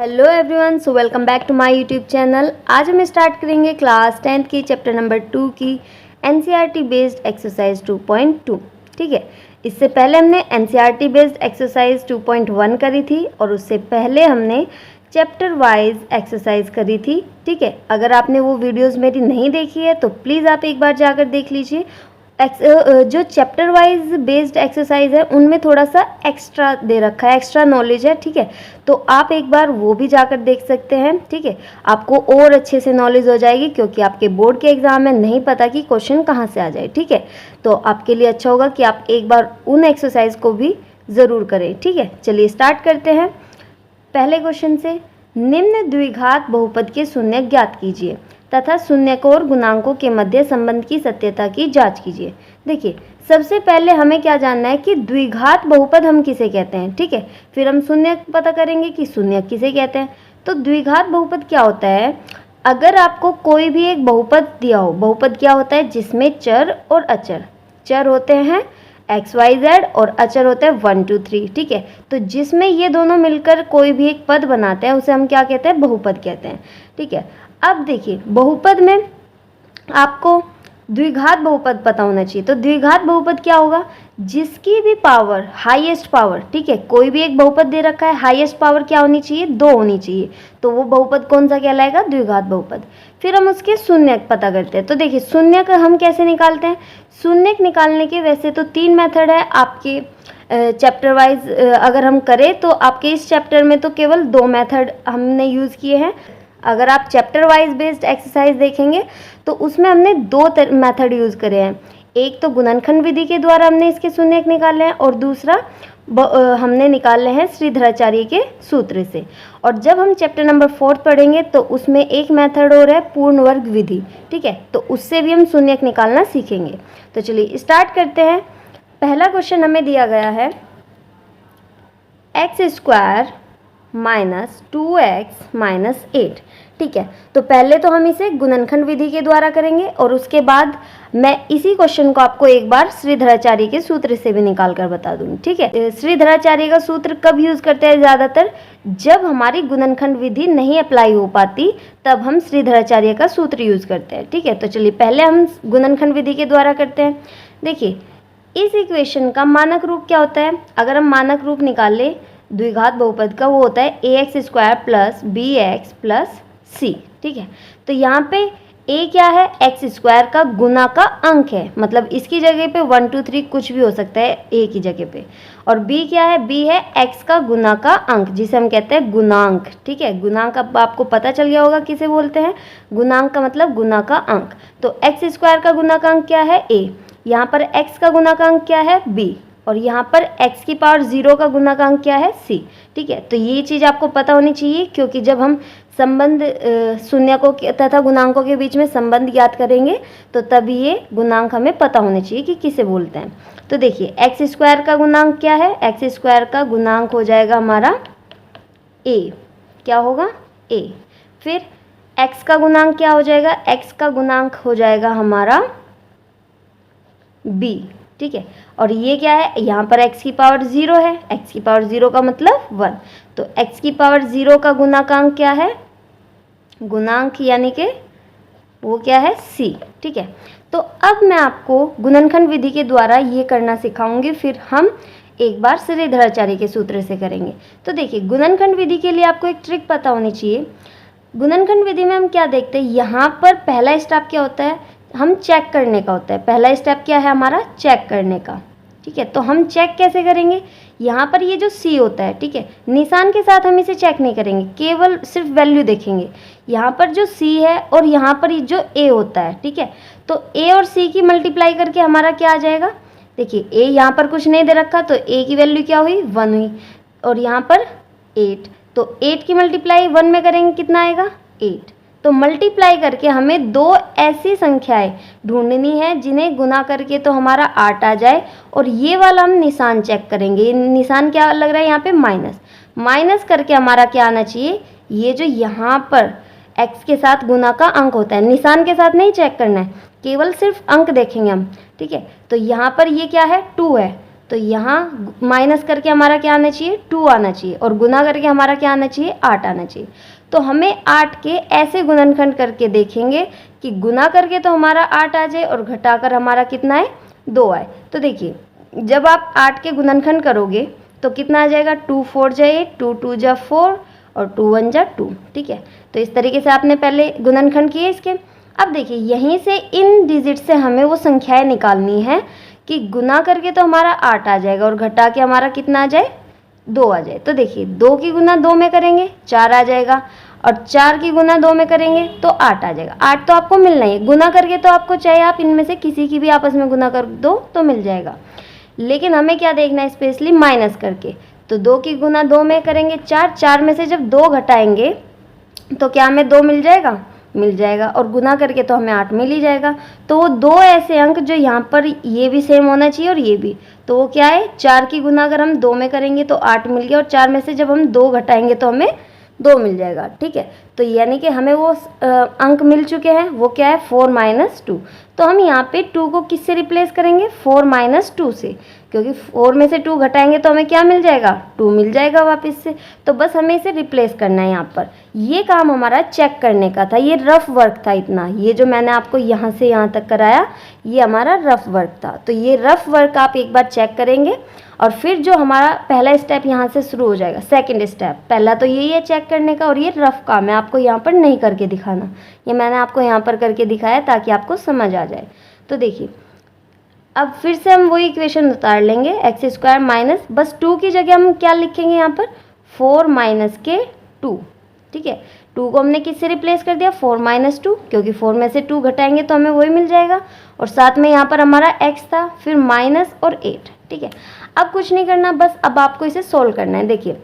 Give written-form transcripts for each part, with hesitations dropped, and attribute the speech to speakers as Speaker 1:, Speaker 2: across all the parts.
Speaker 1: Hello everyone, so welcome back to my YouTube channel. आज हम start करेंगे class 10th की चैप्टर नंबर 2 की एनसीईआरटी बेस्ड एक्सरसाइज 2.2। ठीक है, इससे पहले हमने एनसीईआरटी बेस्ड एक्सरसाइज 2.1 करी थी और उससे पहले हमने चैप्टर वाइज एक्सरसाइज करी थी। ठीक है, अगर आपने वो वीडियोस मेरी नहीं देखी है तो प्लीज़ आप एक बार जाकर देख लीजिए। जो चैप्टर वाइज बेस्ड एक्सरसाइज है उनमें थोड़ा सा एक्स्ट्रा दे रखा है, एक्स्ट्रा नॉलेज है। ठीक है, तो आप एक बार वो भी जाकर देख सकते हैं। ठीक है, आपको और अच्छे से नॉलेज हो जाएगी, क्योंकि आपके बोर्ड के एग्जाम में नहीं पता कि क्वेश्चन कहाँ से आ जाए। ठीक है, तो आपके लिए अच्छा होगा कि आप एक बार उन एक्सरसाइज को भी ज़रूर करें। ठीक है, चलिए स्टार्ट करते हैं पहले क्वेश्चन से। निम्न द्विघात बहुपद के शून्य ज्ञात कीजिए तथा शून्यक और गुणांकों के मध्य संबंध की सत्यता की जांच कीजिए। देखिए, सबसे पहले हमें क्या जानना है कि द्विघात बहुपद हम किसे कहते हैं। ठीक है, फिर हम शून्य पता करेंगे कि शून्य किसे कहते हैं। तो द्विघात बहुपद क्या होता है? अगर आपको कोई भी एक बहुपद दिया हो, बहुपद क्या होता है? जिसमें चर और अचर, चर होते हैं XYZ और अचर होते हैं 1 2 3। ठीक है, तो जिसमें ये दोनों मिलकर कोई भी एक पद बनाते हैं उसे हम क्या कहते हैं? बहुपद कहते हैं। ठीक है, अब देखिए, बहुपद में आपको द्विघात बहुपद पता होना चाहिए। तो द्विघात बहुपद क्या होगा? जिसकी भी पावर, हाईएस्ट पावर, ठीक है, कोई भी एक बहुपद दे रखा है, हाईएस्ट पावर क्या होनी चाहिए? 2 होनी चाहिए। तो वो बहुपद कौन सा कहलाएगा? द्विघात बहुपद। फिर हम उसके शून्यक पता करते हैं। तो देखिए, शून्यक हम कैसे निकालते हैं? शून्यक निकालने के वैसे तो 3 मेथड है आपके चैप्टर वाइज। अगर हम करें तो आपके इस चैप्टर में तो केवल 2 मेथड हमने यूज़ किए हैं। अगर आप चैप्टर वाइज बेस्ड एक्सरसाइज देखेंगे तो उसमें हमने 2 मेथड यूज़ करे हैं। एक तो गुणनखंड विधि के द्वारा हमने इसके शून्यक निकाले हैं और दूसरा हमने निकाले हैं श्रीधराचार्य के सूत्र से। और जब हम चैप्टर नंबर 4 पढ़ेंगे तो उसमें एक मेथड और है पूर्ण वर्ग विधि। ठीक है, तो उससे भी हम शून्यक निकालना सीखेंगे। तो चलिए स्टार्ट करते हैं। पहला क्वेश्चन हमें दिया गया है x² माइनस 2x माइनस 8। ठीक है, तो पहले तो हम इसे गुणनखंड विधि के द्वारा करेंगे और उसके बाद मैं इसी क्वेश्चन को आपको एक बार श्रीधराचार्य के सूत्र से भी निकाल कर बता दूंगी। ठीक है, श्रीधराचार्य का सूत्र कब यूज करते हैं? ज़्यादातर जब हमारी गुणनखंड विधि नहीं अप्लाई हो पाती तब हम श्रीधराचार्य का सूत्र यूज करते हैं। ठीक है, तो चलिए पहले हम गुणनखंड विधि के द्वारा करते हैं। देखिए, इस इक्वेशन का मानक रूप क्या होता है? अगर हम मानक रूप निकाल ले द्विघात बहुपद का, वो होता है ax² plus bx plus c। ठीक है, तो यहाँ पे a क्या है? x² का गुना का अंक है, मतलब इसकी जगह पे 1 2 3 कुछ भी हो सकता है a की जगह पे। और b क्या है? b है x का गुना का अंक, जिसे हम कहते हैं गुणांक। ठीक है, गुणांक अब आपको पता चल गया होगा किसे बोलते हैं। गुणांक का मतलब गुना का अंक। तो x² का गुना का अंक क्या है? a। यहाँ पर x का गुना का अंक क्या है? b। और यहाँ पर x की पावर 0 का गुणांक क्या है? c। ठीक है, तो ये चीज़ आपको पता होनी चाहिए, क्योंकि जब हम संबंध शून्यकों तथा गुणांकों के बीच में संबंध ज्ञात करेंगे तो तभी ये गुणांक हमें पता होने चाहिए कि किसे बोलते हैं। तो देखिए, x² का गुणांक क्या है? x² का गुणांक हो जाएगा हमारा a। क्या होगा? a। फिर x का गुणांक क्या हो जाएगा? x का गुणांक हो जाएगा हमारा b। ठीक है, और ये क्या है? यहाँ पर x की पावर 0 है, x की पावर 0 का मतलब 1। तो x की पावर 0 का गुणांक क्या है? गुणांक यानी कि वो क्या है? c। ठीक है, तो अब मैं आपको गुणनखंड विधि के द्वारा ये करना सिखाऊंगी, फिर हम एक बार श्रीधराचार्य के सूत्र से करेंगे। तो देखिए, गुणनखंड विधि के लिए आपको एक ट्रिक पता होनी चाहिए। गुणनखंड विधि में हम क्या देखते हैं? यहाँ पर पहला स्टेप क्या होता है? हम चेक करने का होता है। पहला स्टेप क्या है हमारा? चेक करने का। ठीक है, तो हम चेक कैसे करेंगे? यहाँ पर ये जो c होता है, ठीक है, निशान के साथ हम इसे चेक नहीं करेंगे, केवल सिर्फ वैल्यू देखेंगे। यहाँ पर जो c है और यहाँ पर ये जो a होता है, ठीक है, तो a और c की मल्टीप्लाई करके हमारा क्या आ जाएगा? देखिए, a यहाँ पर कुछ नहीं दे रखा तो a की वैल्यू क्या हुई? 1 हुई। और यहाँ पर 8, तो 8 की मल्टीप्लाई 1 में करेंगे, कितना आएगा? 8। तो मल्टीप्लाई करके हमें 2 ऐसी संख्याएं ढूंढनी है जिन्हें गुना करके तो हमारा 8 आ जाए। और ये वाला हम निशान चेक करेंगे। ये निशान क्या लग रहा है यहाँ पे? माइनस। माइनस करके हमारा क्या आना चाहिए? ये जो यहाँ पर x के साथ गुना का अंक होता है, निशान के साथ नहीं चेक करना है, केवल सिर्फ अंक देखेंगे हम। ठीक है, तो यहाँ पर ये क्या है? 2 है, तो यहाँ माइनस करके हमारा क्या आना चाहिए, 2 आना चाहिए, और गुना करके हमारा क्या आना चाहिए, 8 आना चाहिए। तो हमें 8 के ऐसे गुणनखंड करके देखेंगे कि गुना करके तो हमारा 8 आ जाए और घटाकर हमारा कितना है, 2 आए। तो देखिए जब आप 8 के गुणनखंड करोगे तो कितना आ जाएगा, 2 4 जा 8, 2 2 जा 4 और 2 1 जा 2। ठीक है, तो इस तरीके से आपने पहले गुणनखंड किए इसके। अब देखिए यहीं से इन डिजिट से हमें वो संख्याएं निकालनी है कि गुना करके तो हमारा 8 आ जाएगा और घटा के हमारा कितना आ जाए, 2 आ जाए। तो देखिए 2 की गुना 2 में करेंगे 4 आ जाएगा, और 4 की गुना 2 में करेंगे तो 8 आ जाएगा। 8 तो आपको मिलना ही है, गुना करके तो आपको चाहे आप इनमें से किसी की भी आपस में गुना कर दो तो मिल जाएगा, लेकिन हमें क्या देखना है, स्पेशली माइनस करके। तो 2 की गुना 2 में करेंगे 4, 4 में से जब 2 घटाएंगे तो क्या हमें 2 मिल जाएगा, मिल जाएगा, और गुना करके तो हमें 8 मिल ही जाएगा। तो वो 2 ऐसे अंक जो यहाँ पर ये भी सेम होना चाहिए और ये भी, तो वो क्या है, 4 की गुना अगर हम 2 में करेंगे तो 8 मिल गया, और 4 में से जब हम 2 घटाएंगे तो हमें 2 मिल जाएगा। ठीक है, तो यानी कि हमें वो अंक मिल चुके हैं, वो क्या है, 4 - 2। तो हम यहाँ पे 2 को किससे रिप्लेस करेंगे, 4 - 2 से, क्योंकि 4 में से 2 घटाएंगे तो हमें क्या मिल जाएगा, 2 मिल जाएगा वापस से। तो बस हमें इसे रिप्लेस करना है यहाँ पर। ये काम हमारा चेक करने का था, ये रफ वर्क था इतना, ये जो मैंने आपको यहाँ से यहाँ तक कराया ये हमारा रफ वर्क था। तो ये रफ वर्क आप एक बार चेक करेंगे, और फिर जो हमारा पहला स्टेप यहाँ से शुरू हो जाएगा, सेकंड स्टेप। पहला तो यही है चेक करने का, और ये रफ काम है, आपको यहाँ पर नहीं करके दिखाना, ये मैंने आपको यहाँ पर करके दिखाया ताकि आपको समझ आ जाए। तो देखिए अब फिर से हम वही इक्वेशन उतार लेंगे, x² माइनस, बस 2 की जगह हम क्या लिखेंगे यहाँ पर, 4 - के 2। ठीक है, 2 को हमने किससे रिप्लेस कर दिया, 4 - 2, क्योंकि 4 में से 2 घटाएंगे तो हमें वही मिल जाएगा, और साथ में यहाँ पर हमारा x था, फिर माइनस और 8। ठीक है, अब कुछ नहीं करना, बस अब आपको इसे सोल्व करना है। देखिए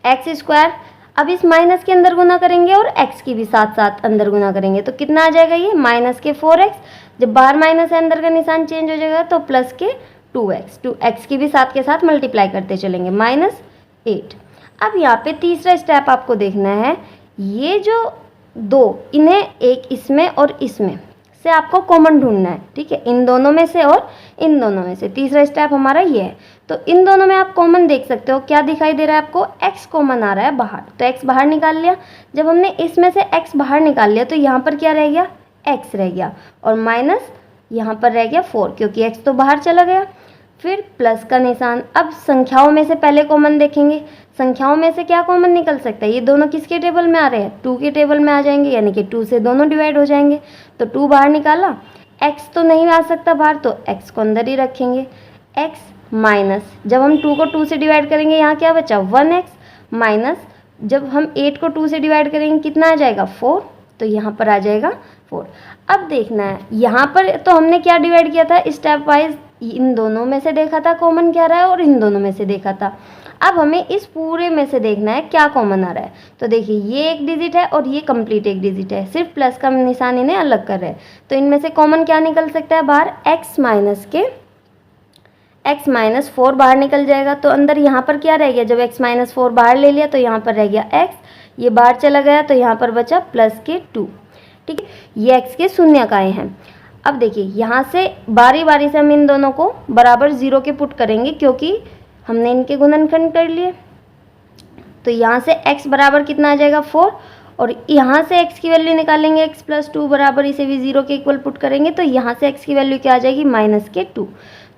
Speaker 1: x², अब इस माइनस के अंदर गुना करेंगे और x की भी साथ साथ अंदर गुना करेंगे, तो कितना आ जाएगा, ये माइनस के 4x, जब बाहर माइनस है अंदर का निशान चेंज हो जाएगा तो प्लस के 2x, 2x की भी साथ के साथ मल्टीप्लाई करते चलेंगे, -8। अब यहाँ पे तीसरा स्टेप आपको देखना है, ये जो 2 इन्हें एक इसमें और इसमें से आपको कॉमन ढूंढना है। ठीक है, इन दोनों में से और इन दोनों में से, तीसरा स्टेप हमारा ये है। तो इन दोनों में आप कॉमन देख सकते हो, क्या दिखाई दे रहा है आपको, x कॉमन आ रहा है बाहर, तो x बाहर निकाल लिया। जब हमने इसमें से x बाहर निकाल लिया तो यहाँ पर क्या रह गया, x रह गया, और माइनस यहाँ पर रह गया 4, क्योंकि x तो बाहर चला गया। फिर प्लस का निशान। अब संख्याओं में से पहले कॉमन देखेंगे, संख्याओं में से क्या कॉमन निकल सकता है, ये दोनों किसके टेबल में आ रहे हैं, 2 के टेबल में आ जाएंगे, यानी कि 2 से दोनों डिवाइड हो जाएंगे। तो 2 बाहर निकाला, x तो नहीं आ सकता बाहर, तो x को अंदर ही रखेंगे। x माइनस, जब हम 2 को 2 से डिवाइड करेंगे यहाँ क्या बचा, 1x, माइनस जब हम 8 को 2 से डिवाइड करेंगे कितना आ जाएगा, 4, तो यहाँ पर आ जाएगा 4। अब देखना है, यहाँ पर तो हमने क्या डिवाइड किया था, स्टेप वाइज इन दोनों में से देखा था कॉमन क्या रहा है, और इन दोनों में से देखा था। अब हमें इस पूरे में से देखना है क्या कॉमन आ रहा है। तो देखिए ये एक डिजिट है और ये कंप्लीट एक डिजिट है, सिर्फ प्लस का निशान इन्हें अलग कर रहे हैं। तो इनमें से कॉमन क्या निकल सकता है बाहर, x - 4 बाहर निकल जाएगा। तो अंदर यहाँ पर क्या रह गया, जब x - 4 बाहर ले लिया तो यहाँ पर रह गया x, ये बाहर चला गया तो यहाँ पर बचा प्लस के 2। ठीक है, ये x के शून्यक आए हैं। अब देखिए यहाँ से बारी बारी से हम इन दोनों को बराबर 0 के पुट करेंगे, क्योंकि हमने इनके गुणनखंड कर लिए। तो यहाँ से x बराबर कितना आ जाएगा, 4, और यहाँ से x की वैल्यू निकालेंगे, x + 2 बराबर, इसे भी 0 के इक्वल पुट करेंगे, तो यहाँ से x की वैल्यू क्या आ जाएगी, -2।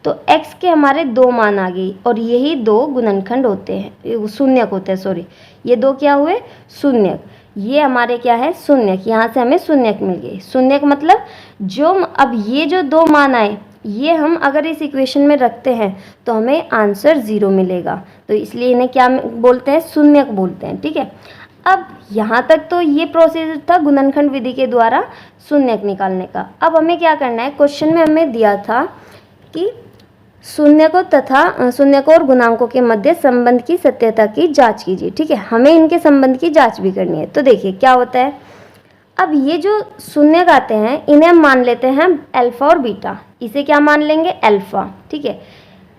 Speaker 1: तो x के हमारे 2 मान आ गई, और यही 2 गुणनखंड होते हैं, शून्यक होते हैं, सॉरी, ये 2 क्या हुए, शून्यक। ये हमारे क्या है, शून्यक, यहाँ से हमें शून्यक मिल गए। शून्यक मतलब जो, अब ये जो 2 मान आए, ये हम अगर इस इक्वेशन में रखते हैं तो हमें आंसर 0 मिलेगा, तो इसलिए इन्हें क्या बोलते हैं, शून्यक बोलते हैं। ठीक है, अब यहाँ तक तो ये प्रोसेस था गुणनखंड विधि के द्वारा शून्यक निकालने का। अब हमें क्या करना है, क्वेश्चन में हमें दिया था कि शून्यकों तथा शून्यकों और गुणांकों के मध्य संबंध की सत्यता की जांच कीजिए। ठीक है, हमें इनके संबंध की जांच भी करनी है। तो देखिए क्या होता है, अब ये जो शून्यक आते हैं इन्हें हम मान लेते हैं अल्फा और बीटा, इसे क्या मान लेंगे, अल्फा। ठीक है,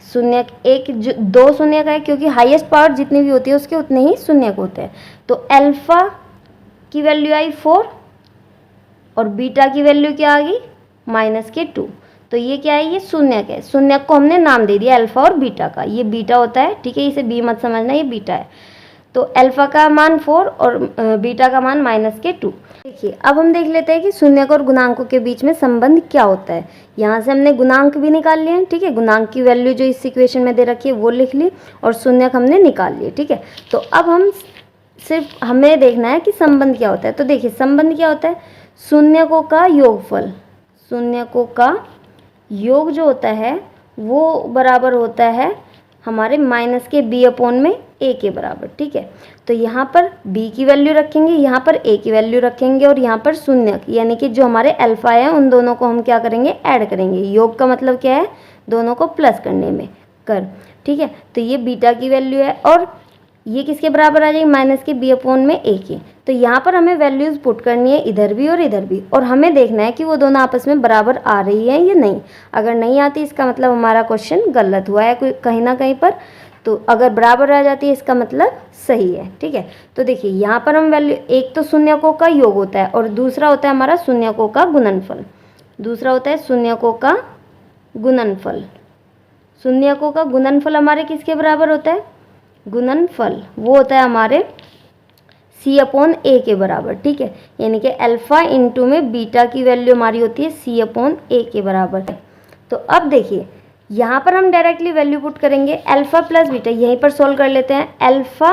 Speaker 1: शून्यक एक जो 2 शून्यक है, क्योंकि हाईएस्ट पावर जितनी भी होती है उसके उतने ही शून्यक होते हैं। तो अल्फा की वैल्यू आई 4 और बीटा की वैल्यू क्या आ गई, -2। तो ये क्या है, ये शून्यक है। शून्यक को हमने नाम दे दिया अल्फा और बीटा का। ये बीटा होता है, ठीक है, इसे बी मत समझना, ये बीटा है। तो अल्फा का मान 4 और बीटा का मान -2। देखिए अब हम देख लेते हैं कि शून्यक और गुणांकों के बीच में संबंध क्या होता है। यहाँ से हमने गुणांक भी निकाल लिए हैं, ठीक है, गुणांक की वैल्यू जो इस इक्वेशन में दे रखी है वो लिख ली और शून्यक हमने निकाल लिए, ठीक है। तो अब हम सिर्फ हमें देखना है कि संबंध क्या होता है। तो देखिए संबंध क्या होता है, शून्यकों का योगफल, शून्यकों का योग जो होता है वो बराबर होता है हमारे माइनस के b अपॉन में a के बराबर, ठीक है। तो यहाँ पर b की वैल्यू रखेंगे, यहाँ पर a की वैल्यू रखेंगे और यहाँ पर शून्यक यानी कि जो हमारे अल्फा है उन दोनों को हम क्या करेंगे, ऐड करेंगे। योग का मतलब क्या है, दोनों को प्लस करने में कर, ठीक है। तो ये बीटा की वैल्यू है और ये किसके बराबर आ जाएगी, माइनस के b अपॉन में a के। तो यहाँ पर हमें वैल्यूज़ पुट करनी है इधर भी और इधर भी, और हमें देखना है कि वो दोनों आपस में बराबर आ रही है या नहीं। अगर नहीं आती इसका मतलब हमारा क्वेश्चन गलत हुआ है कोई कहीं ना कहीं पर। तो अगर बराबर आ जाती है इसका मतलब सही है, ठीक है। तो देखिए यहाँ पर हम वैल्यू, एक तो शून्यकों का योग होता है और दूसरा होता है हमारा शून्यकों का गुणनफल, दूसरा होता है शून्यकों का गुणनफल। शून्यकों का गुणनफल हमारे किसके बराबर होता है, गुणनफल वो होता है हमारे c अपॉन a के बराबर, ठीक है। यानी कि अल्फा इंटू में बीटा की वैल्यू हमारी होती है c अपॉन a के बराबर। तो अब देखिए यहाँ पर हम डायरेक्टली वैल्यू पुट करेंगे अल्फा प्लस बीटा, यहीं पर सोल्व कर लेते हैं। अल्फा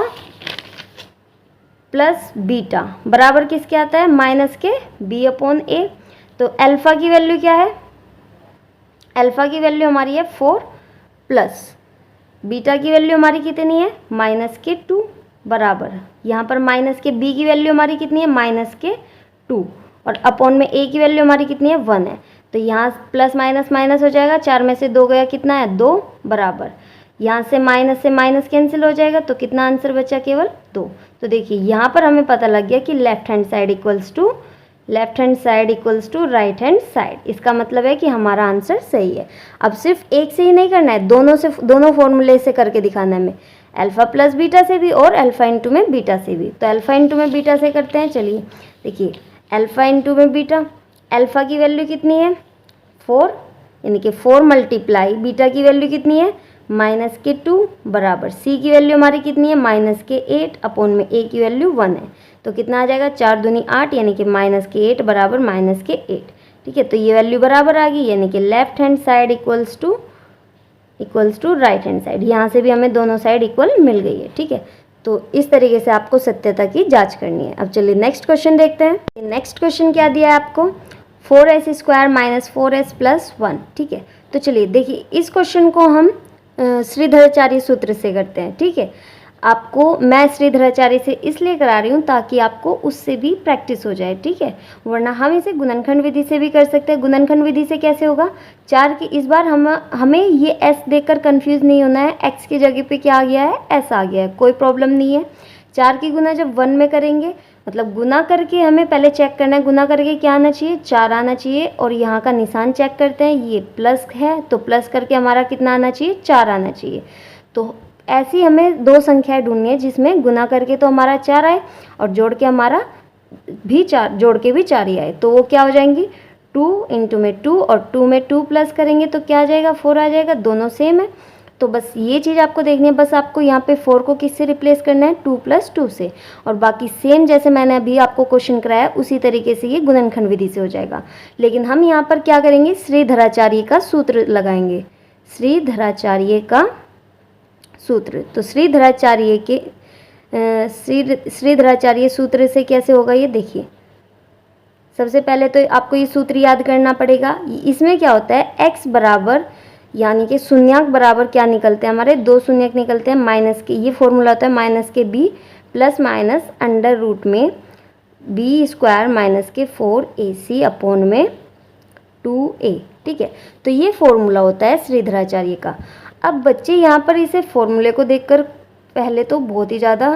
Speaker 1: प्लस बीटा बराबर किसके आता है, माइनस के b अपॉन a। तो अल्फा की वैल्यू क्या है, अल्फा की वैल्यू हमारी है 4 प्लस बीटा की वैल्यू हमारी कितनी है, -2 बराबर यहाँ पर माइनस के b की वैल्यू हमारी कितनी है, -2 और अपॉन में a की वैल्यू हमारी कितनी है, 1 है। तो यहाँ प्लस माइनस माइनस हो जाएगा, 4 में से 2 गया, कितना है 2 बराबर। यहाँ से माइनस कैंसिल हो जाएगा तो कितना आंसर बचा, केवल 2। तो देखिए यहाँ पर हमें पता लग गया कि left hand side equals to right hand side. इसका मतलब है कि हमारा आंसर सही है। अब सिर्फ एक से ही नहीं करना है, दोनों फॉर्मूले से करके दिखाना है हमें, अल्फा प्लस बीटा से भी और अल्फा इंटू में बीटा से भी। तो अल्फा इंटू में बीटा से करते हैं, चलिए देखिए अल्फा इंटू में बीटा, अल्फा की वैल्यू कितनी है 4 यानी कि 4 मल्टीप्लाई बीटा की वैल्यू कितनी है -2 बराबर c की वैल्यू हमारी कितनी है -8 अपॉन में a की वैल्यू 1 है। तो कितना आ जाएगा, 4 दूनी 8 यानी कि -8 बराबर -8, ठीक है। तो ये वैल्यू बराबर आ गई, यानी कि left hand side equals to right hand side. यहाँ से भी हमें दोनों साइड इक्वल मिल गई है, ठीक है। तो इस तरीके से आपको सत्यता की जांच करनी है। अब चलिए नेक्स्ट क्वेश्चन देखते हैं। नेक्स्ट क्वेश्चन क्या दिया है आपको, 4s² - 4s + 1, ठीक है। तो चलिए देखिए इस क्वेश्चन को हम श्रीधराचार्य सूत्र से करते हैं, ठीक है। आपको मैं श्रीधराचार्य से इसलिए करा रही हूँ ताकि आपको उससे भी प्रैक्टिस हो जाए, ठीक है। वरना हम इसे गुणनखंड विधि से भी कर सकते हैं। गुणनखंड विधि से कैसे होगा, 4 की इस बार हमें ये s देखकर कंफ्यूज नहीं होना है, x की जगह पे क्या आ गया है, s आ गया है, कोई प्रॉब्लम नहीं है। 4 की गुना जब 1 में करेंगे, मतलब गुना करके हमें पहले चेक करना है, गुना करके क्या आना चाहिए, 4 आना चाहिए। और यहाँ का निशान चेक करते हैं, ये प्लस है तो प्लस करके हमारा कितना आना चाहिए, 4 आना चाहिए। तो ऐसी हमें 2 संख्याएं ढूंढनी है जिसमें गुना करके तो हमारा 4 आए और जोड़ के हमारा भी 4, जोड़ के भी 4 ही आए। तो वो क्या हो जाएंगी, 2 इंटू में 2 और 2 में 2 प्लस करेंगे तो क्या आ जाएगा, 4 आ जाएगा। दोनों सेम है, तो बस ये चीज़ आपको देखनी है। बस आपको यहाँ पे 4 को किससे रिप्लेस करना है, 2 + 2 से। और बाकी सेम जैसे मैंने अभी आपको क्वेश्चन कराया उसी तरीके से ये गुणनखंड विधि से हो जाएगा। लेकिन हम यहाँ पर क्या करेंगे, श्रीधराचार्य का सूत्र लगाएंगे, श्रीधराचार्य का सूत्र। तो श्रीधराचार्य सूत्र से कैसे होगा ये देखिए। सबसे पहले तो आपको ये सूत्र याद करना पड़ेगा। इसमें क्या होता है, x बराबर यानी कि शून्यक बराबर क्या निकलते हैं हमारे, 2 शून्यक निकलते हैं, माइनस के, ये फॉर्मूला होता है -b plus minus under root में b² - 4ac अपॉन में 2a, ठीक है। तो ये फॉर्मूला होता है श्रीधराचार्य का। अब बच्चे यहाँ पर इसे फॉर्मूले को देखकर पहले तो बहुत ही ज़्यादा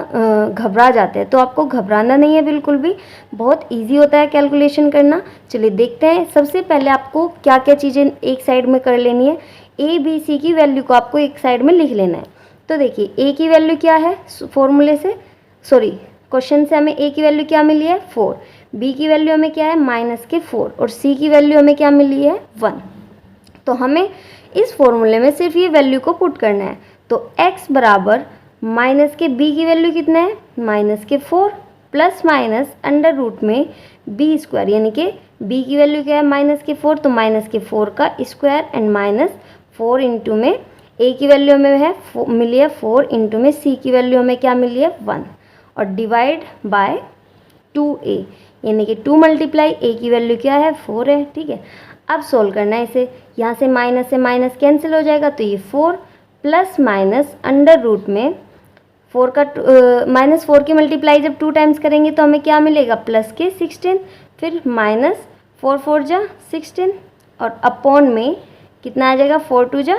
Speaker 1: घबरा जाते हैं, तो आपको घबराना नहीं है बिल्कुल भी, बहुत इजी होता है कैलकुलेशन करना। चलिए देखते हैं। सबसे पहले आपको क्या क्या चीज़ें एक साइड में कर लेनी है, a b c की वैल्यू को आपको एक साइड में लिख लेना है। तो देखिए a की वैल्यू क्या है, फॉर्मूले से क्वेश्चन से हमें a की वैल्यू क्या मिली है 4, b की वैल्यू हमें क्या है -4 और c की वैल्यू हमें क्या मिली है 1। तो हमें इस फॉर्मूले में सिर्फ ये वैल्यू को पुट करना है। तो x बराबर माइनस के b की वैल्यू कितना है, माइनस के 4 प्लस माइनस अंडर रूट में b स्क्वायर, यानी कि b की वैल्यू क्या है, माइनस के 4, तो माइनस के 4 का स्क्वायर एंड माइनस 4 इंटू में a की वैल्यू में है मिली है 4 इंटू में c की वैल्यू में क्या मिली है 1 और डिवाइड बाय 2a, यानी कि 2 मल्टीप्लाई a की वैल्यू क्या है 4 है। ठीक है, अब सोल्व करना है इसे, यहाँ से माइनस कैंसिल हो जाएगा, तो ये 4 प्लस माइनस अंडर रूट में 4 का माइनस 4 की मल्टीप्लाई जब 2 टाइम्स करेंगे तो हमें क्या मिलेगा, प्लस के 16, फिर माइनस 4 4 जा 16 और अपॉन में कितना आ जाएगा 4 2 जा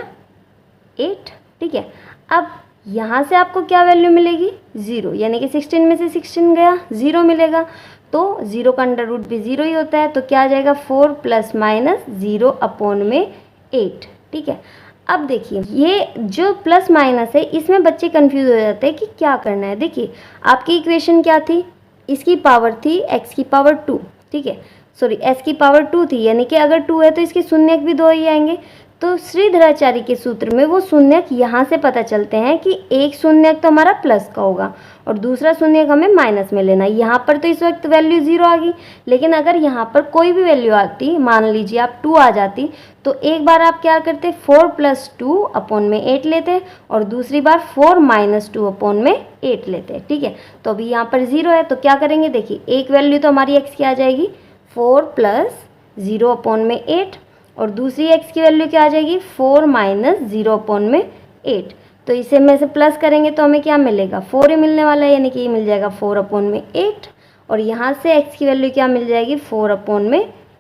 Speaker 1: 8। ठीक है, अब यहाँ से आपको क्या वैल्यू मिलेगी 0, यानी कि 16 में से 16 गया 0 मिलेगा, तो 0 का अंडर रूट भी 0 ही होता है, तो क्या आ जाएगा 4 प्लस माइनस 0 अपॉन में 8। ठीक है, अब देखिए ये जो प्लस माइनस है इसमें बच्चे कंफ्यूज हो जाते हैं कि क्या करना है। देखिए आपकी इक्वेशन क्या थी, इसकी पावर थी x की पावर 2, ठीक है सॉरी s की पावर 2 थी, यानी कि अगर 2 है तो इसके शून्यक भी 2 ही आएंगे। तो श्रीधराचार्य के सूत्र में वो शून्यक यहाँ से पता चलते हैं कि एक शून्यक तो हमारा प्लस का होगा और दूसरा शून्यक हमें माइनस में लेना है। यहाँ पर तो इस वक्त वैल्यू 0 आ गई, लेकिन अगर यहाँ पर कोई भी वैल्यू आती, मान लीजिए आप 2 आ जाती, तो एक बार आप क्या करते 4 प्लस 2 अपॉन में 8 लेते और दूसरी बार 4 माइनस 2 अपॉन में 8 लेते हैं। ठीक है, तो अभी यहाँ पर 0 है तो क्या करेंगे, देखिए एक वैल्यू तो हमारी x की आ जाएगी 4 प्लस 0 अपॉन में 8 और दूसरी x की वैल्यू क्या आ जाएगी 4 माइनस 0 अपॉन में 8। तो इसे में से प्लस करेंगे तो हमें क्या मिलेगा 4 ही मिलने वाला है, यानी कि ये मिल जाएगा 4 अपॉन में 8 और यहाँ से x की वैल्यू क्या मिल जाएगी 4 अपॉन में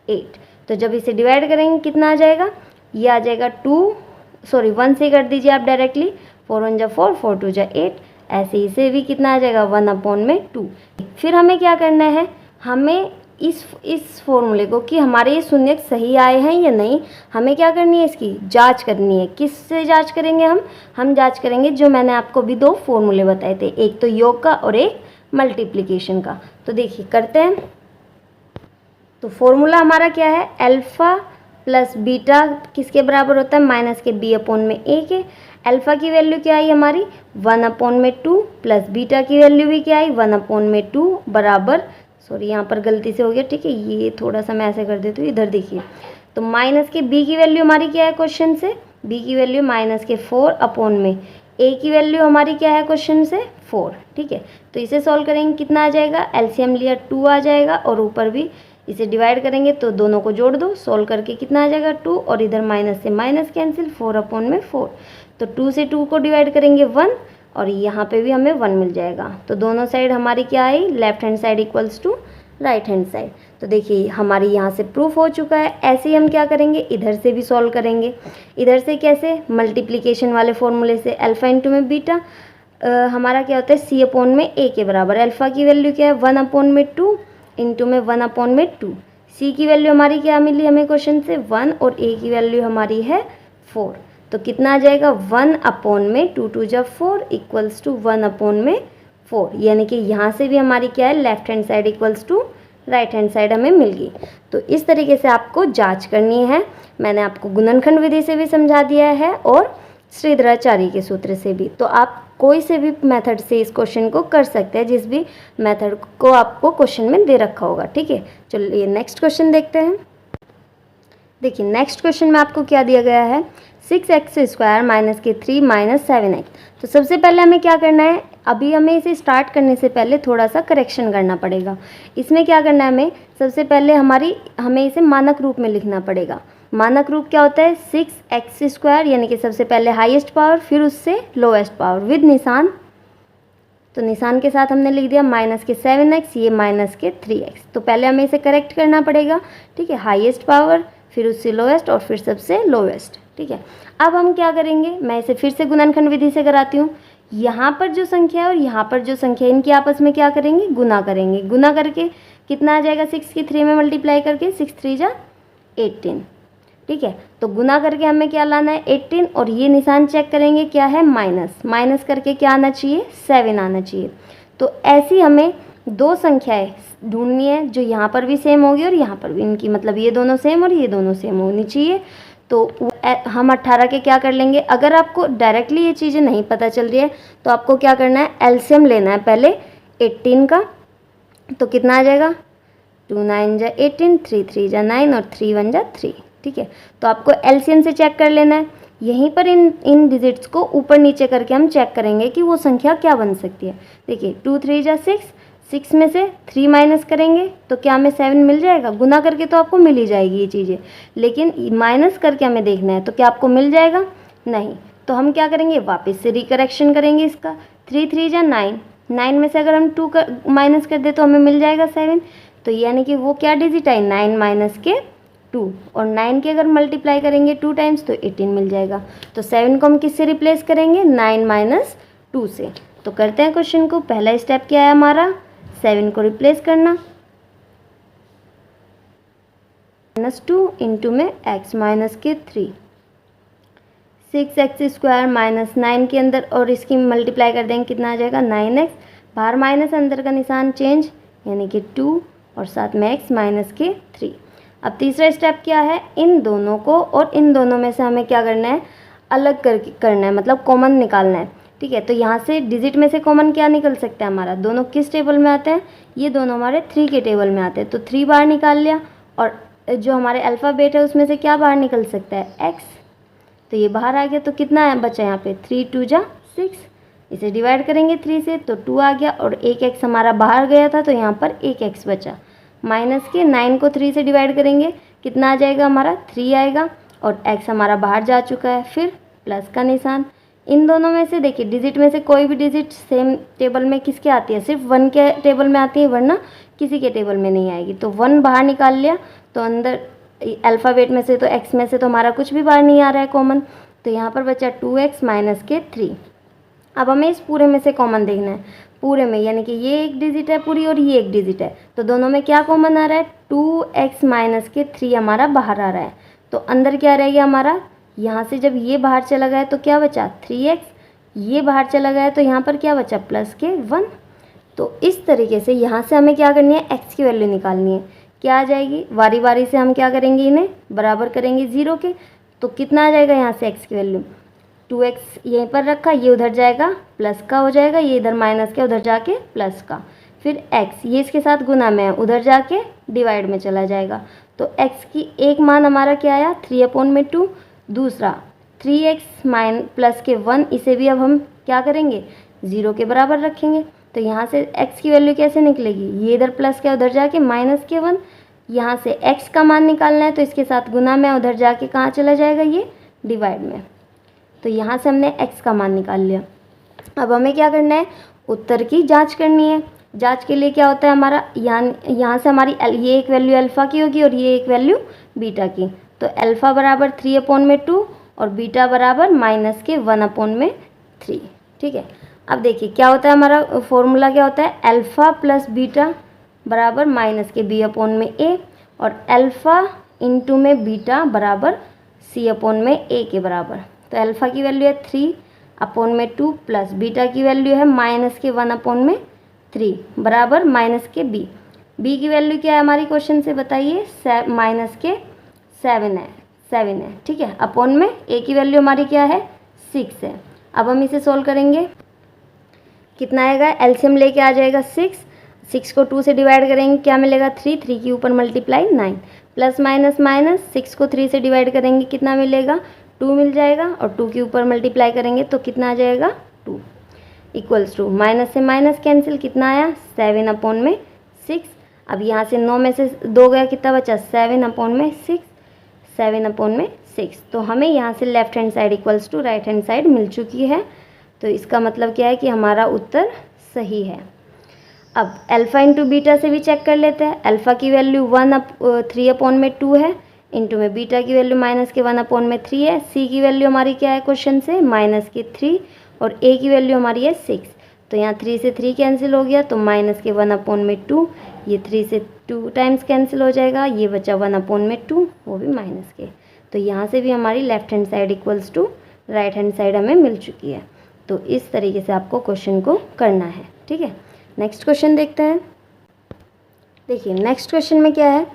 Speaker 1: 8। तो जब इसे डिवाइड करेंगे कितना आ जाएगा, ये आ जाएगा 1 से कर दीजिए आप डायरेक्टली, 4 1 जा 4 4 2 जा 8, ऐसे इसे भी कितना आ जाएगा 1 अपॉन में 2। फिर हमें क्या करना है, हमें इस फॉर्मूले को कि हमारे ये शून्यक सही आए हैं या नहीं, हमें क्या करनी है, इसकी जांच करनी है। किससे जांच करेंगे हम जांच करेंगे जो मैंने आपको भी 2 फॉर्मूले बताए थे, एक तो योग का और एक मल्टीप्लिकेशन का। तो देखिए करते हैं। तो फॉर्मूला हमारा क्या है, अल्फ़ा प्लस बीटा किसके बराबर होता है, माइनस के b अपॉन में a के। अल्फ़ा की वैल्यू क्या आई हमारी 1 अपॉन में 2 प्लस बीटा की वैल्यू भी क्या आई 1 अपॉन में 2 बराबर, सॉरी यहाँ पर गलती से हो गया, ठीक है ये थोड़ा सा मैं ऐसे कर देती हूँ, इधर देखिए। तो माइनस के b की वैल्यू हमारी क्या है क्वेश्चन से, b की वैल्यू माइनस के 4 अपॉन में a की वैल्यू हमारी क्या है क्वेश्चन से 4। ठीक है, तो इसे सॉल्व करेंगे कितना आ जाएगा, एलसीएम लिया 2 आ जाएगा और ऊपर भी इसे डिवाइड करेंगे तो दोनों को जोड़ दो, सॉल्व करके कितना आ जाएगा 2 और इधर माइनस से माइनस कैंसिल 4 अपॉन में 4। तो 2 से 2 को डिवाइड करेंगे 1 और यहाँ पे भी हमें 1 मिल जाएगा। तो दोनों साइड हमारी क्या आई, left hand side equals to right hand side. तो देखिए हमारी यहाँ से प्रूफ हो चुका है। ऐसे ही हम क्या करेंगे, इधर से भी सॉल्व करेंगे। इधर से कैसे, मल्टीप्लिकेशन वाले फॉर्मूले से, अल्फ़ा इंटू में बीटा हमारा क्या होता है सी अपॉन में ए के बराबर। अल्फ़ा की वैल्यू क्या है 1 अपॉन में 2 इंटू में 1 अपॉन में 2। सी की वैल्यू हमारी क्या मिली हमें क्वेश्चन से 1 और ए की वैल्यू हमारी है 4। तो कितना आ जाएगा 1 अपॉन में 2 2 जा 4 इक्वल्स टू 1 अपॉन में 4, यानी कि यहाँ से भी हमारी क्या है left hand side equals to right hand side हमें मिल गई। तो इस तरीके से आपको जांच करनी है। मैंने आपको गुणनखंड विधि से भी समझा दिया है और श्रीधराचार्य के सूत्र से भी। तो आप कोई से भी मेथड से इस क्वेश्चन को कर सकते हैं, जिस भी मेथड को आपको क्वेश्चन में दे रखा होगा। ठीक है, चलिए नेक्स्ट क्वेश्चन देखते हैं। देखिए नेक्स्ट क्वेश्चन में आपको क्या दिया गया है, 6x² माइनस के 3 माइनस 7x। तो सबसे पहले हमें क्या करना है, अभी हमें इसे स्टार्ट करने से पहले थोड़ा सा करेक्शन करना पड़ेगा। इसमें क्या करना है, हमें सबसे पहले हमें इसे मानक रूप में लिखना पड़ेगा। मानक रूप क्या होता है 6x², यानी कि सबसे पहले हाईएस्ट पावर फिर उससे लोएस्ट पावर विद निशान। तो निशान के साथ हमने लिख दिया माइनस के 7x, ये माइनस के 3x। तो पहले हमें इसे करेक्ट करना पड़ेगा। ठीक है, हाईएस्ट पावर फिर उससे लोएस्ट और फिर सबसे लोएस्ट। ठीक है, अब हम क्या करेंगे, मैं इसे फिर से गुणनखंड विधि से कराती हूँ। यहाँ पर जो संख्या है और यहाँ पर जो संख्या है इनकी आपस में क्या करेंगे, गुना करेंगे। गुना करके कितना आ जाएगा 6 की 3 में मल्टीप्लाई करके 6 3 जा 18। ठीक है, तो गुना करके हमें क्या लाना है 18 और ये निशान चेक करेंगे क्या है माइनस। माइनस करके क्या आना चाहिए 7 आना चाहिए। तो ऐसी हमें 2 संख्याएं ढूंढनी है जो यहाँ पर भी सेम होगी और यहाँ पर भी, इनकी मतलब ये दोनों सेम और ये दोनों सेम होनी चाहिए। तो हम 18 के क्या कर लेंगे, अगर आपको डायरेक्टली ये चीज़ें नहीं पता चल रही है तो आपको क्या करना है, एलसीएम लेना है पहले 18 का। तो कितना आ जाएगा, 2 9 जा 18, 3 3 जा 9 और 3 1 जा 3। ठीक है, तो आपको एलसीएम से चेक कर लेना है। यहीं पर इन डिजिट्स को ऊपर नीचे करके हम चेक करेंगे कि वो संख्या क्या बन सकती है। देखिए 2 3 जा 6, 6 में से 3 माइनस करेंगे तो क्या हमें 7 मिल जाएगा। गुना करके तो आपको मिल ही जाएगी ये चीज़ें, लेकिन माइनस करके हमें देखना है तो क्या आपको मिल जाएगा, नहीं। तो हम क्या करेंगे, वापस से रिकरेक्शन करेंगे इसका। 3 3 जा 9, 9 में से अगर हम 2 माइनस कर दे तो हमें मिल जाएगा 7। तो यानी कि वो क्या डिजिट है, 9 माइनस के 2, और 9 के अगर मल्टीप्लाई करेंगे 2 टाइम्स तो 18 मिल जाएगा। तो 7 को हम किससे रिप्लेस करेंगे, 9 माइनस 2 से। तो करते हैं क्वेश्चन को। पहला स्टेप क्या है हमारा, 7 को रिप्लेस करना, -2 इंटू में x माइनस के 3, 6x² माइनस 9 के अंदर, और इसकी मल्टीप्लाई कर देंगे कितना आ जाएगा, 9x। बाहर माइनस, अंदर का निशान चेंज, यानी कि 2 और साथ में x माइनस के 3। अब तीसरा स्टेप क्या है, इन दोनों को और इन दोनों में से हमें क्या करना है, अलग करके करना है, मतलब कॉमन निकालना है। ठीक है, तो यहाँ से डिजिट में से कॉमन क्या निकल सकता है हमारा, दोनों किस टेबल में आते हैं, ये दोनों हमारे 3 के टेबल में आते हैं। तो 3 बाहर निकाल लिया, और जो हमारे अल्फ़ाबेट है उसमें से क्या बाहर निकल सकता है, x। तो ये बाहर आ गया, तो कितना है बचा यहाँ पे, 3 2 जा 6। इसे डिवाइड करेंगे 3 से तो 2 आ गया, और एक x हमारा बाहर गया था तो यहाँ पर एक x बचा। माइनस के 9 को 3 से डिवाइड करेंगे, कितना आ जाएगा हमारा, 3 आएगा, और x हमारा बाहर जा चुका है। फिर प्लस का निशान। इन दोनों में से देखिए, डिजिट में से कोई भी डिजिट सेम टेबल में किसके आती है, सिर्फ 1 के टेबल में आती है, वरना किसी के टेबल में नहीं आएगी। तो 1 बाहर निकाल लिया, तो अंदर अल्फ़ाबेट में से तो x में से तो हमारा कुछ भी बाहर नहीं आ रहा है कॉमन, तो यहाँ पर बचा 2x माइनस के 3। अब हमें इस पूरे में से कॉमन देखना है, पूरे में, यानी कि ये एक डिजिट है पूरी और ये एक डिजिट है, तो दोनों में क्या कॉमन आ रहा है, 2x माइनस के 3 हमारा बाहर आ रहा है। तो अंदर क्या रहेगा हमारा, यहाँ से जब ये बाहर चला गया तो क्या बचा, 3x, ये बाहर चला गया तो यहाँ पर क्या बचा, प्लस के 1। तो इस तरीके से यहाँ से हमें क्या करनी है, x की वैल्यू निकालनी है। क्या आ जाएगी, बारी बारी से हम क्या करेंगे, इन्हें बराबर करेंगे 0 के। तो कितना आ जाएगा यहाँ से x की वैल्यू, 2x यहीं पर रखा, ये उधर जाएगा प्लस का हो जाएगा, ये इधर माइनस का उधर जाके प्लस का। फिर x ये इसके साथ गुना में है, उधर जाके डिवाइड में चला जाएगा। तो x की एक मान हमारा क्या आया, 3/2। दूसरा 3x प्लस के 1, इसे भी अब हम क्या करेंगे, 0 के बराबर रखेंगे। तो यहाँ से x की वैल्यू कैसे निकलेगी, ये इधर प्लस के उधर जाके माइनस के 1। यहाँ से x का मान निकालना है तो इसके साथ गुना में, उधर जाके कहाँ चला जाएगा, ये डिवाइड में। तो यहाँ से हमने x का मान निकाल लिया। अब हमें क्या करना है, उत्तर की जांच करनी है। जांच के लिए क्या होता है हमारा, यहाँ से हमारी ये एक वैल्यू अल्फ़ा की होगी और ये एक वैल्यू बीटा की। तो अल्फ़ा बराबर 3/2 और बीटा बराबर माइनस के 1/3। ठीक है, अब देखिए क्या होता है हमारा फॉर्मूला, क्या होता है, अल्फ़ा प्लस बीटा बराबर माइनस के b/a, और अल्फ़ा इंटू में बीटा बराबर c/a के बराबर। तो अल्फ़ा की वैल्यू है 3/2 प्लस बीटा की वैल्यू है माइनस के 1/3 बराबर माइनस के b। b की वैल्यू क्या है हमारी क्वेश्चन से बताइए, माइनस के 7 है। ठीक है, अपॉन में a की वैल्यू हमारी क्या है, 6 है। अब हम इसे सोल्व करेंगे, कितना आएगा, एलसीएम लेके आ जाएगा 6 को 2 से डिवाइड करेंगे, क्या मिलेगा, 3 के ऊपर मल्टीप्लाई 9, प्लस माइनस माइनस, 6 को 3 से डिवाइड करेंगे कितना मिलेगा, 2 मिल जाएगा, और 2 के ऊपर मल्टीप्लाई करेंगे तो कितना आ जाएगा, 2 इक्वल्स टू, माइनस से माइनस कैंसिल, कितना आया, 7/6। अब यहाँ से 9 में से 2 गया, कितना बचा, 7/6। तो हमें यहाँ से left hand side equals to right hand side मिल चुकी है। तो इसका मतलब क्या है कि हमारा उत्तर सही है। अब अल्फ़ा इंटू बीटा से भी चेक कर लेते हैं। अल्फ़ा की वैल्यू 3/2 है, इंटू में बीटा की वैल्यू माइनस के 1/3 है। सी की वैल्यू हमारी क्या है क्वेश्चन से, माइनस के 3, और ए की वैल्यू हमारी है 6। तो यहाँ 3 से 3 कैंसिल हो गया, तो माइनस के 1/2, ये 3 से 2 टाइम्स कैंसिल हो जाएगा, ये बचा 1/2, वो भी माइनस के। तो यहाँ से भी हमारी left hand side equals to right hand side हमें मिल चुकी है। तो इस तरीके से आपको क्वेश्चन को करना है। ठीक है, नेक्स्ट क्वेश्चन देखते हैं। देखिए नेक्स्ट क्वेश्चन में क्या है,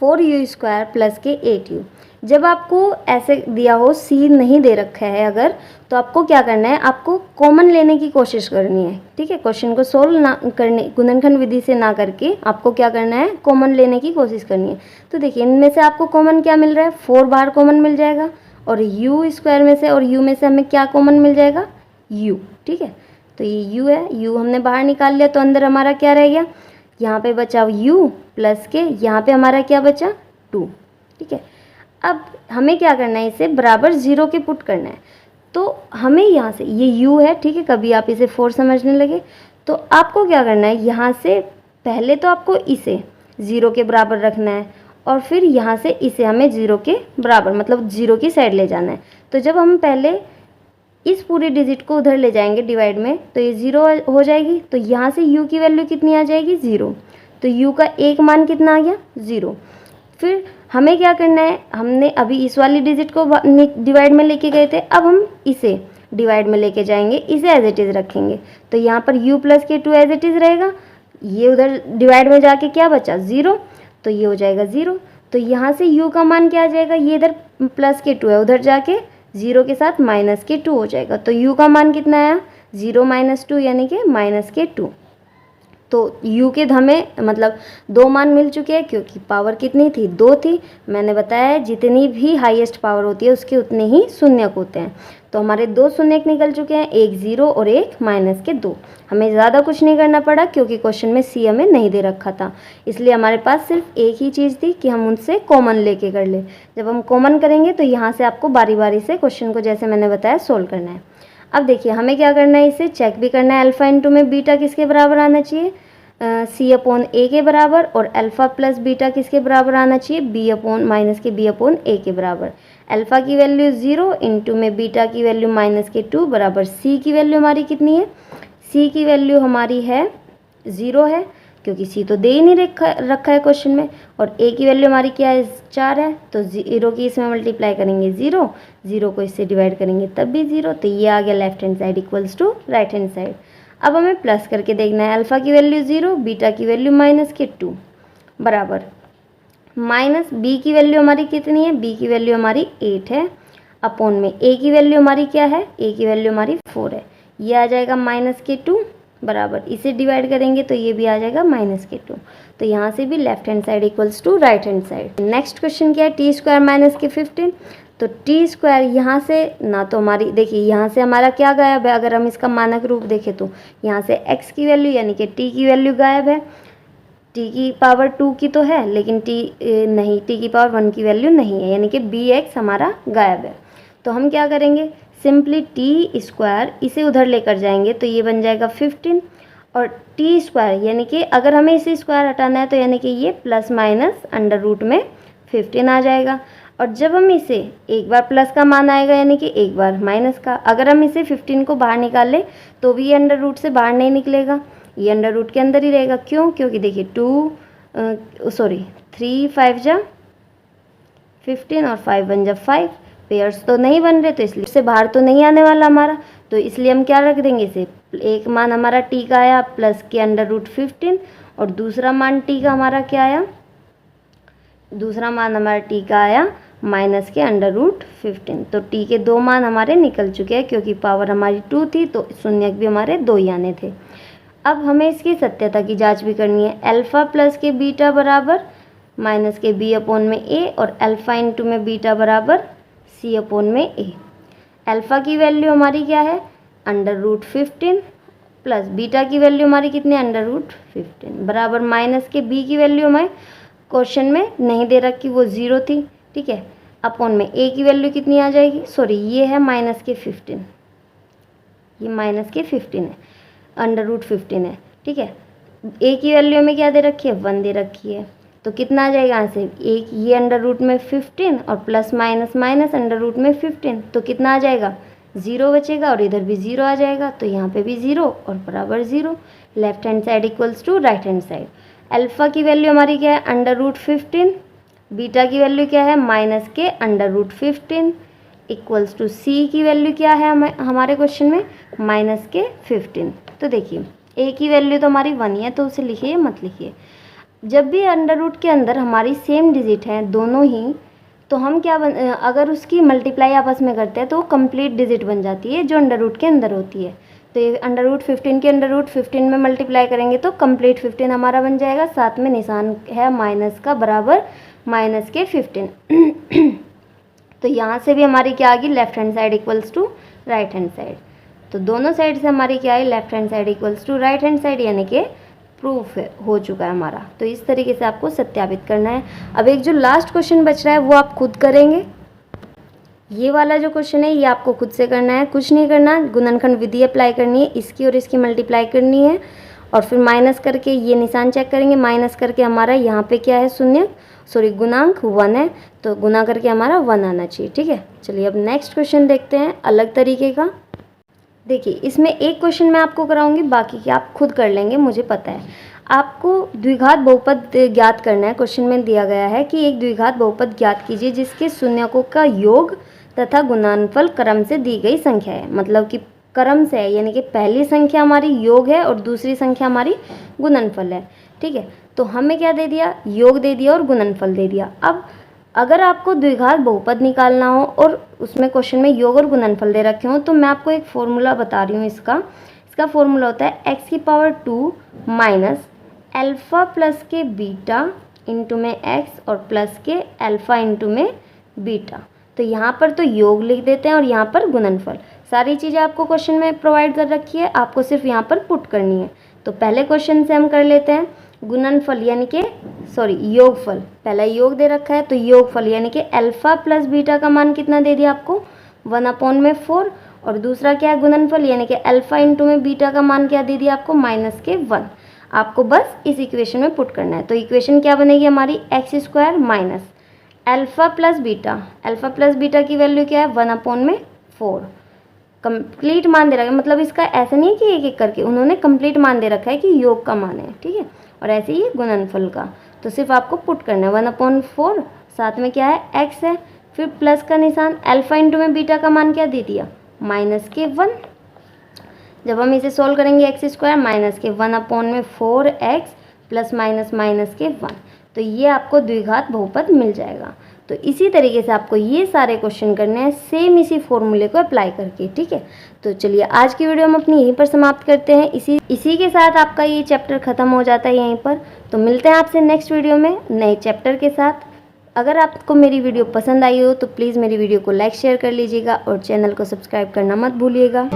Speaker 1: 4u² प्लस के 8u जब आपको ऐसे दिया हो, सी नहीं दे रखा है अगर, तो आपको क्या करना है, आपको कॉमन लेने की कोशिश करनी है। ठीक है, क्वेश्चन को सोल्व ना करने, गुणनखंड विधि से ना करके आपको क्या करना है, कॉमन लेने की कोशिश करनी है। तो देखिए इनमें से आपको कॉमन क्या मिल रहा है, 4 बार कॉमन मिल जाएगा, और यू स्क्वायर में से और यू में से हमें क्या कॉमन मिल जाएगा, यू। ठीक है, तो ये यू है, यू हमने बाहर निकाल लिया, तो अंदर हमारा क्या रह गया, यहाँ पे बचा यू प्लस के, यहाँ पे हमारा क्या बचा, 2। ठीक है, अब हमें क्या करना है, इसे बराबर 0 के पुट करना है। तो हमें यहाँ से, ये u है, ठीक है, कभी आप इसे 4 समझने लगे, तो आपको क्या करना है, यहाँ से पहले तो आपको इसे 0 के बराबर रखना है, और फिर यहाँ से इसे हमें 0 के बराबर, मतलब 0 की साइड ले जाना है। तो जब हम पहले इस पूरे डिजिट को उधर ले जाएंगे डिवाइड में, तो ये 0 हो जाएगी, तो यहाँ से u की वैल्यू कितनी आ जाएगी, 0। तो u का एक मान कितना आ गया, 0। फिर हमें क्या करना है, हमने अभी इस वाली डिजिट को डिवाइड में लेके गए थे, अब हम इसे डिवाइड में लेके जाएंगे, इसे एज इट इज़ रखेंगे। तो यहाँ पर u प्लस के 2 एज इट इज़ रहेगा, ये उधर डिवाइड में जाके क्या बचा, 0, तो ये हो जाएगा 0। तो यहाँ से u का मान क्या आ जाएगा, ये इधर प्लस के 2 है, उधर जाके 0 के साथ माइनस के 2 हो जाएगा। तो u का मान कितना आया, 0 माइनस 2 यानी कि माइनस के 2। तो u के हमें मतलब 2 मान मिल चुके हैं, क्योंकि पावर कितनी थी, 2 थी। मैंने बताया है जितनी भी हाईएस्ट पावर होती है उसके उतने ही शून्यक होते हैं। तो हमारे 2 शून्यक निकल चुके हैं, एक 0 और एक माइनस के 2। हमें ज़्यादा कुछ नहीं करना पड़ा, क्योंकि क्वेश्चन में सी हमें नहीं दे रखा था, इसलिए हमारे पास सिर्फ एक ही चीज़ थी कि हम उनसे कॉमन लेके कर ले। जब हम कॉमन करेंगे तो यहाँ से आपको बारी बारी से क्वेश्चन को, जैसे मैंने बताया, सोल्व करना है। अब देखिए हमें क्या करना है, इसे चेक भी करना है, अल्फ़ा इंटू में बीटा किसके बराबर आना चाहिए, सी अपॉन ए के बराबर, और अल्फ़ा प्लस बीटा किसके बराबर आना चाहिए, बी अपॉन माइनस के बी अपॉन ए के बराबर। अल्फ़ा की वैल्यू 0 इंटू में बीटा की वैल्यू माइनस के 2 बराबर सी की वैल्यू हमारी कितनी है, सी की वैल्यू हमारी है 0 है, क्योंकि सी तो दे ही नहीं रखा है क्वेश्चन में, और ए की वैल्यू हमारी क्या है, 4 है। तो 0 की इसमें मल्टीप्लाई करेंगे 0, 0 को इससे डिवाइड करेंगे तब भी 0, तो ये आ गया left hand side equals to right hand side. अब हमें प्लस करके देखना है, अल्फ़ा की वैल्यू 0, बीटा की वैल्यू माइनस के 2 बराबर माइनस बी की वैल्यू हमारी कितनी है, बी की वैल्यू हमारी 8 है, अपॉन में ए की वैल्यू हमारी क्या है, ए की वैल्यू हमारी 4 है। ये आ जाएगा माइनस के 2 बराबर, इसे डिवाइड करेंगे तो ये भी आ जाएगा माइनस के 2। तो यहाँ से भी left hand side equals to right hand side. Next question क्या है, टी स्क्वायर माइनस के 15। तो टी स्क्वायर यहाँ से ना, तो हमारी देखिए यहाँ से हमारा क्या गायब है, अगर हम इसका मानक रूप देखें तो यहाँ से x की वैल्यू यानी कि t की वैल्यू गायब है। t की पावर 2 की तो है, लेकिन नहीं, t की पावर 1 की वैल्यू नहीं है, यानी कि bx हमारा गायब है। तो हम क्या करेंगे, सिंपली टी स्क्वायर इसे उधर लेकर जाएंगे, तो ये बन जाएगा 15, और टी स्क्वायर यानी कि अगर हमें इसे स्क्वायर हटाना है तो यानी कि ये प्लस माइनस अंडर रूट में 15 आ जाएगा। और जब हम इसे एक बार प्लस का मान आएगा यानी कि एक बार माइनस का, अगर हम इसे 15 को बाहर निकाल लें तो भी ये अंडर रूट से बाहर नहीं निकलेगा, ये अंडर रूट के अंदर ही रहेगा। क्यों, क्योंकि देखिए 3 5 जा 15 और 5 1 जा 5, पेयर्स तो नहीं बन रहे, तो इसलिए से बाहर तो नहीं आने वाला हमारा, तो इसलिए हम क्या रख देंगे, इसे एक मान हमारा टी का आया प्लस के अंडर रूट 15, और दूसरा मान टी का हमारा क्या आया, दूसरा मान हमारा टी का आया माइनस के अंडर रूट 15। तो टी के 2 मान हमारे निकल चुके हैं, क्योंकि पावर हमारी 2 थी तो शून्यक भी हमारे 2 ही आने थे। अब हमें इसकी सत्यता की जांच भी करनी है। अल्फ़ा प्लस के बीटा बराबर माइनस के बी अपॉन में ए, और अल्फ़ा इंटू में बीटा बराबर सी अपॉन में ए। अल्फ़ा की वैल्यू हमारी क्या है, अंडर रूट 15, प्लस बीटा की वैल्यू हमारी कितनी, अंडर रूट 15 बराबर माइनस के बी की वैल्यू हमें क्वेश्चन में नहीं दे रखी, वो 0 थी, ठीक है, अपॉन में ए की वैल्यू कितनी आ जाएगी, सॉरी ये है माइनस के 15, ये माइनस के 15 है, अंडर रूट 15 है, ठीक है। ए की वैल्यू में क्या दे रखी है, 1 दे रखी है, तो कितना आ जाएगा यहाँ से, एक ये अंडर रूट में 15 और plus minus minus under root में 15, तो कितना आ जाएगा, 0 बचेगा, और इधर भी 0 आ जाएगा, तो यहाँ पे भी 0 और बराबर 0, left hand side equals to right hand side. Alpha की वैल्यू हमारी क्या है, अंडर रूट 15, बीटा की वैल्यू क्या है, माइनस के under root 15, equals to C की वैल्यू क्या है हमारे क्वेश्चन में, माइनस के 15। तो देखिए ए की वैल्यू तो हमारी 1 ही है, तो उसे लिखिए मत लिखिए। जब भी अंडर रूट के अंदर हमारी सेम डिजिट है दोनों ही, तो हम क्या अगर उसकी मल्टीप्लाई आपस में करते हैं तो कंप्लीट डिजिट बन जाती है जो अंडर रूट के अंदर होती है। तो ये अंडर रूट 15 के अंडर रूट 15 में मल्टीप्लाई करेंगे तो कंप्लीट 15 हमारा बन जाएगा, साथ में निशान है माइनस का बराबर माइनस के 15। तो यहाँ से भी हमारी क्या आ गई, left hand side equals to right hand side. तो दोनों साइड से हमारी क्या है, left hand side equals to right hand side, यानी कि प्रूफ हो चुका है हमारा। तो इस तरीके से आपको सत्यापित करना है। अब एक जो लास्ट क्वेश्चन बच रहा है वो आप खुद करेंगे। ये वाला जो क्वेश्चन है ये आपको खुद से करना है, कुछ नहीं करना, गुणनखंड विधि अप्लाई करनी है, इसकी और इसकी मल्टीप्लाई करनी है और फिर माइनस करके ये निशान चेक करेंगे, माइनस करके हमारा यहाँ पे क्या है, शून्य सॉरी गुणांक 1 है, तो गुना करके हमारा 1 आना चाहिए। ठीक है, चलिए अब नेक्स्ट क्वेश्चन देखते हैं अलग तरीके का। देखिए इसमें एक क्वेश्चन मैं आपको कराऊंगी, बाकी की आप खुद कर लेंगे, मुझे पता है। आपको द्विघात बहुपद ज्ञात करना है। क्वेश्चन में दिया गया है कि एक द्विघात बहुपद ज्ञात कीजिए जिसके शून्यकों का योग तथा गुणनफल क्रम से दी गई संख्या है। मतलब कि क्रम से है, यानी कि पहली संख्या हमारी योग है और दूसरी संख्या हमारी गुणनफल है। ठीक है, तो हमें क्या दे दिया, योग दे दिया और गुणनफल दे दिया। अब अगर आपको द्विघात बहुपद निकालना हो और उसमें क्वेश्चन में योग और गुणनफल दे रखे हो, तो मैं आपको एक फॉर्मूला बता रही हूँ। इसका फॉर्मूला होता है x⁻² माइनस अल्फ़ा प्लस के बीटा इंटू में x और प्लस के अल्फ़ा इंटू में बीटा। तो यहाँ पर तो योग लिख देते हैं और यहाँ पर गुणनफल। सारी चीज़ें आपको क्वेश्चन में प्रोवाइड कर रखी है, आपको सिर्फ यहाँ पर पुट करनी है। तो पहले क्वेश्चन से हम कर लेते हैं गुणनफल, यानी कि योगफल। पहला योग दे रखा है तो योगफल यानी कि अल्फ़ा प्लस बीटा का मान कितना दे दिया आपको, 1/4। और दूसरा क्या है, गुणनफल यानी कि अल्फ़ा इंटू में बीटा का मान क्या दे दिया आपको, -1। आपको बस इस इक्वेशन में पुट करना है। तो इक्वेशन क्या बनेगी हमारी, x² minus alpha plus beta की वैल्यू क्या है, 1/4। कंप्लीट मान दे रखा है, मतलब इसका ऐसा नहीं है कि एक एक करके, उन्होंने कंप्लीट मान दे रखा है कि योग का मान है। ठीक है, और ऐसे ही गुणनफल का, तो सिर्फ आपको पुट करना है 1/4, साथ में क्या है x है, फिर प्लस का निशान, अल्फ़ा इंटू में बीटा का मान क्या दे दिया, -1। जब हम इसे सोल्व करेंगे x² माइनस के 1/4x प्लस माइनस के 1, तो ये आपको द्विघात बहुपद मिल जाएगा। तो इसी तरीके से आपको ये सारे क्वेश्चन करने हैं, सेम इसी फॉर्मूले को अप्लाई करके। ठीक है, तो चलिए आज की वीडियो हम अपनी यहीं पर समाप्त करते हैं। इसी के साथ आपका ये चैप्टर ख़त्म हो जाता है यहीं पर। तो मिलते हैं आपसे नेक्स्ट वीडियो में नए चैप्टर के साथ। अगर आपको मेरी वीडियो पसंद आई हो तो प्लीज़ मेरी वीडियो को लाइक शेयर कर लीजिएगा और चैनल को सब्सक्राइब करना मत भूलिएगा।